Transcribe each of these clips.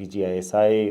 DGISI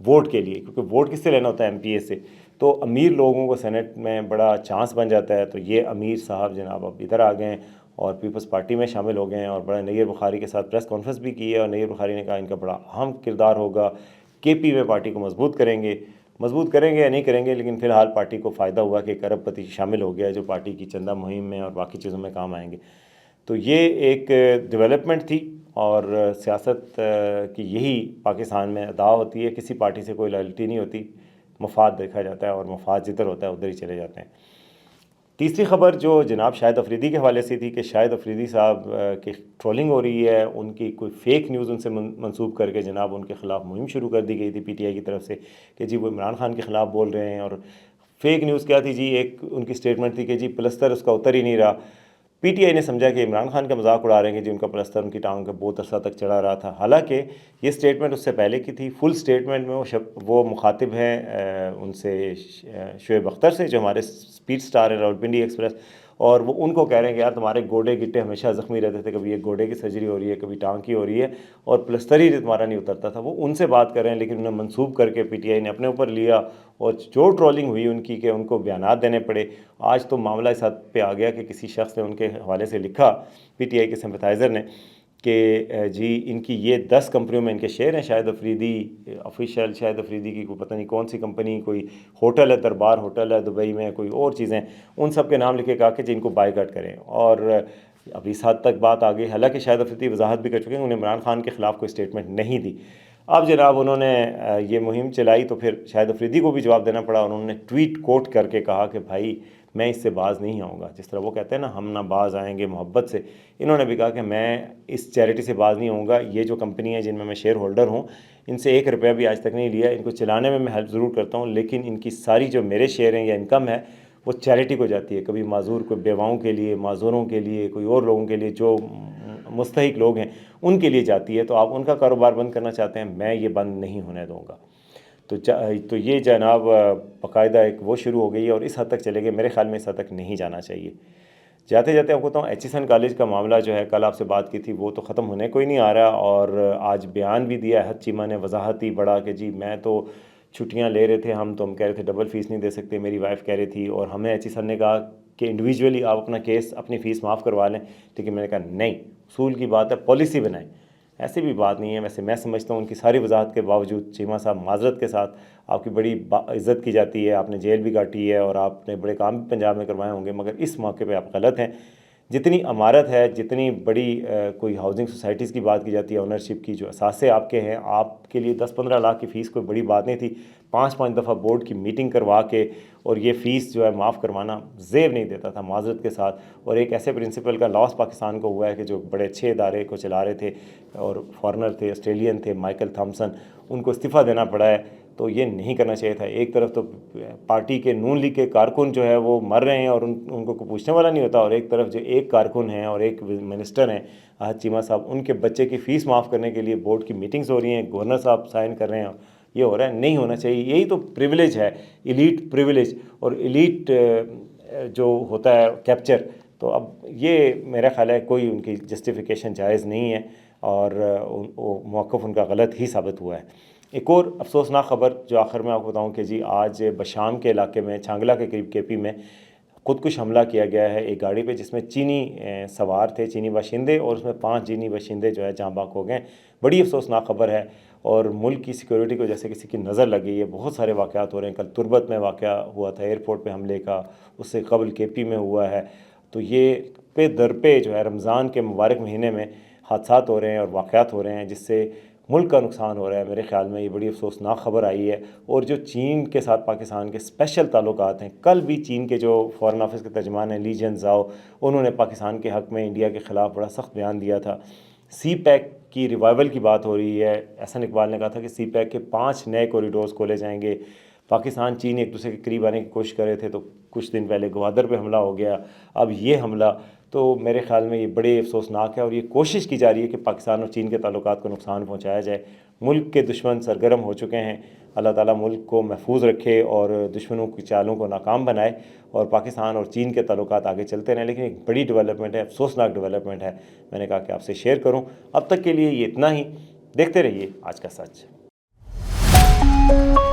vote کے لیے، کیونکہ ووٹ کس سے لینا ہوتا ہے MP سے، تو امیر لوگوں کو سینٹ میں بڑا چانس بن جاتا ہے۔ تو یہ امیر صاحب جناب اب ادھر آ گئے ہیں اور پیپلز پارٹی میں شامل ہو گئے ہیں، اور بڑا نیر بخاری کے ساتھ پریس کانفرنس بھی کی ہے، اور نیر بخاری نے کہا ان کا بڑا اہم کردار ہوگا، KP میں پارٹی کو مضبوط کریں گے یا نہیں کریں گے، لیکن فی الحال پارٹی کو فائدہ ہوا کہ ایک ارب پتی شامل ہو گیا جو پارٹی کی چندہ مہم میں اور باقی چیزوں میں کام آئیں گے۔ تو یہ ایک ڈیولپمنٹ تھی، اور سیاست کی یہی پاکستان میں ادا ہوتی ہے، کسی پارٹی سے کوئی لائلٹی نہیں ہوتی، مفاد دیکھا جاتا ہے اور مفاد جدھر ہوتا ہے ادھر ہی چلے جاتے ہیں۔ تیسری خبر جو جناب شاہد افریدی کے حوالے سے تھی کہ شاہد افریدی صاحب کی ٹرولنگ ہو رہی ہے، ان کی کوئی فیک نیوز ان سے منسوب کر کے جناب ان کے خلاف مہم شروع کر دی گئی تھی PTI کی طرف سے کہ جی وہ عمران خان کے خلاف بول رہے ہیں۔ اور فیک نیوز کیا تھی جی؟ ایک ان کی سٹیٹمنٹ تھی کہ جی پلستر اس کا اتر ہی نہیں رہا۔ PTI نے سمجھا کہ عمران خان کا مذاق اڑا رہے ہیں کہ جی ان کا پلستر ان کی ٹانگ کا بہت عرصہ تک چڑھا رہا تھا، حالانکہ یہ سٹیٹمنٹ اس سے پہلے کی تھی۔ فل سٹیٹمنٹ میں وہ مخاطب ہیں ان سے شعیب اختر سے، جو ہمارے اسپیڈ سٹار ہیں راولپنڈی ایکسپریس، اور وہ ان کو کہہ رہے ہیں کہ یار تمہارے گوڑے گٹے ہمیشہ زخمی رہتے تھے، کبھی ایک گوڑے کی سرجری ہو رہی ہے، کبھی ٹانگ کی ہو رہی ہے، اور پلستر ہی تمہارا نہیں اترتا تھا۔ وہ ان سے بات کر رہے ہیں، لیکن انہیں منسوب کر کے PTI نے اپنے اوپر لیا، اور جو ٹرولنگ ہوئی ان کی کہ ان کو بیانات دینے پڑے۔ آج تو معاملہ اس حد پہ آ گیا کہ کسی شخص نے ان کے حوالے سے لکھا، PTI کے سمپتھائزر نے، کہ جی ان کی یہ 10 کمپنیوں میں ان کے شیئر ہیں، شاہد افریدی آفیشیل، شاہد افریدی کی کوئی پتہ نہیں کون سی کمپنی، کوئی ہوٹل ہے، دربار ہوٹل ہے دبئی میں، کوئی اور چیزیں، ان سب کے نام لکھے کہا کہ جی ان کو بائی کاٹ کریں۔ اور اب اس حد تک بات آ گئی، حالانکہ شاہد افریدی وضاحت بھی کر چکے ہیں، انہیں عمران خان کے خلاف کوئی سٹیٹمنٹ نہیں دی۔ اب جناب انہوں نے یہ مہم چلائی تو پھر شاہد افریدی کو بھی جواب دینا پڑا، اور انہوں نے ٹویٹ کوٹ کر کے کہا کہ بھائی میں اس سے باز نہیں آؤں گا۔ جس طرح وہ کہتے ہیں نا ہم نہ باز آئیں گے محبت سے، انہوں نے بھی کہا کہ میں اس چیریٹی سے باز نہیں ہوں گا۔ یہ جو کمپنی ہے جن میں شیئر ہولڈر ہوں، ان سے 1 روپیہ بھی آج تک نہیں لیا، ان کو چلانے میں ہیلپ ضرور کرتا ہوں، لیکن ان کی ساری جو میرے شیئر ہیں یا انکم ہے وہ چیریٹی کو جاتی ہے، کبھی معذور کوئی بیواؤں کے لیے، معذوروں کے لیے، کوئی اور لوگوں کے لیے جو مستحق لوگ ہیں ان کے لیے جاتی ہے۔ تو آپ ان کا کاروبار بند کرنا چاہتے ہیں، میں یہ بند نہیں ہونے دوں گا۔ تو یہ جناب باقاعدہ ایک وہ شروع ہو گئی ہے، اور اس حد تک چلے گئے، میرے خیال میں اس حد تک نہیں جانا چاہیے۔ جاتے جاتے آپ کو بتاؤں HSN کالج کا معاملہ جو ہے کل آپ سے بات کی تھی، وہ تو ختم ہونے کوئی نہیں آ رہا، اور آج بیان بھی دیا ہے چیمہ نے وضاحت ہی بڑا کہ جی میں تو چھٹیاں لے رہے تھے، ہم کہہ رہے تھے ڈبل فیس نہیں دے سکتے، میری وائف کہہ رہی تھی، اور ہمیں HSN نے کہا کہ انڈیویجولی آپ اپنا کیس اپنی فیس معاف کروا لیں، لیکن میں نے کہا نہیں، اصول کی بات ہے، پالیسی بنائیں، ایسی بھی بات نہیں ہے۔ ویسے میں سمجھتا ہوں ان کی ساری وضاحت کے باوجود چیمہ صاحب معذرت کے ساتھ، آپ کی بڑی عزت کی جاتی ہے، آپ نے جیل بھی کاٹی ہے اور آپ نے بڑے کام بھی پنجاب میں کروائے ہوں گے، مگر اس موقع پہ آپ غلط ہیں۔ جتنی امارت ہے، جتنی بڑی کوئی ہاؤسنگ سوسائٹیز کی بات کی جاتی ہے، اونرشپ کی جو اثاثے آپ کے ہیں، آپ کے لیے 10-15 لاکھ کی فیس کوئی بڑی بات نہیں تھی۔ 5 دفعہ بورڈ کی میٹنگ کروا کے اور یہ فیس جو ہے معاف کروانا زیب نہیں دیتا تھا معذرت کے ساتھ، اور ایک ایسے پرنسپل کا لاس پاکستان کو ہوا ہے کہ جو بڑے اچھے ادارے کو چلا رہے تھے اور فارنر تھے، آسٹریلین تھے، مائیکل تھامسن، ان کو استعفیٰ دینا پڑا ہے۔ تو یہ نہیں کرنا چاہیے تھا۔ ایک طرف تو پارٹی کے نون لیگ کے کارکن جو ہے وہ مر رہے ہیں اور ان کو کوئی پوچھنے والا نہیں ہوتا، اور ایک طرف جو ایک کارکن ہیں اور ایک منسٹر ہیں احد چیمہ صاحب، ان کے بچے کی فیس معاف کرنے کے لیے بورڈ کی میٹنگز ہو رہی ہیں، گورنر صاحب سائن کر رہے ہیں، یہ ہو رہا ہے، نہیں ہونا چاہیے۔ یہی تو پریویلیج ہے، ایلیٹ پریویلیج، اور ایلیٹ جو ہوتا ہے کیپچر، تو اب یہ میرا خیال ہے کوئی ان کی جسٹیفیکیشن جائز نہیں ہے، اور موقف ان کا غلط ہی ثابت ہوا ہے۔ ایک اور افسوسناک خبر جو آخر میں آپ کو بتاؤں کہ جی آج بشام کے علاقے میں چھانگلہ کے قریب KP میں خودکش حملہ کیا گیا ہے ایک گاڑی پہ، جس میں چینی سوار تھے، چینی باشندے، اور اس میں 5 چینی باشندے جو ہے جاں باک ہو گئے۔ بڑی افسوسناک خبر ہے، اور ملک کی سیکیورٹی کو جیسے کسی کی نظر لگ گئی ہے۔ بہت سارے واقعات ہو رہے ہیں، کل تربت میں واقعہ ہوا تھا ایئرپورٹ پہ حملے کا، اس سے قبل KP میں ہوا ہے۔ تو یہ پہ در پہ جو ہے رمضان کے مبارک مہینے میں حادثات ہو رہے ہیں اور واقعات ہو رہے ہیں، جس سے ملک کا نقصان ہو رہا ہے۔ میرے خیال میں یہ بڑی افسوسناک خبر آئی ہے، اور جو چین کے ساتھ پاکستان کے اسپیشل تعلقات ہیں، کل بھی چین کے جو فارن آفس کے ترجمان ہیں لی جین زاؤ، انہوں نے پاکستان کے حق میں انڈیا کے خلاف بڑا سخت بیان دیا تھا۔ سی پیک کی ریوائول کی بات ہو رہی ہے، احسن اقبال نے کہا تھا کہ سی پیک کے 5 نئے کوریڈورز کھولے جائیں گے۔ پاکستان چین ایک دوسرے کے قریب آنے کی کوشش کر رہے تھے، تو کچھ دن پہلے گوادر پہ حملہ ہو گیا، اب یہ حملہ، تو میرے خیال میں یہ بڑے افسوسناک ہے، اور یہ کوشش کی جا رہی ہے کہ پاکستان اور چین کے تعلقات کو نقصان پہنچایا جائے۔ ملک کے دشمن سرگرم ہو چکے ہیں، اللہ تعالیٰ ملک کو محفوظ رکھے اور دشمنوں کی چالوں کو ناکام بنائے، اور پاکستان اور چین کے تعلقات آگے چلتے رہیں۔ لیکن ایک بڑی ڈیولپمنٹ ہے، افسوسناک ڈیولپمنٹ ہے، میں نے کہا کہ آپ سے شیئر کروں۔ اب تک کے لیے یہ اتنا ہی، دیکھتے رہیے آج کا سچ۔ ہیں.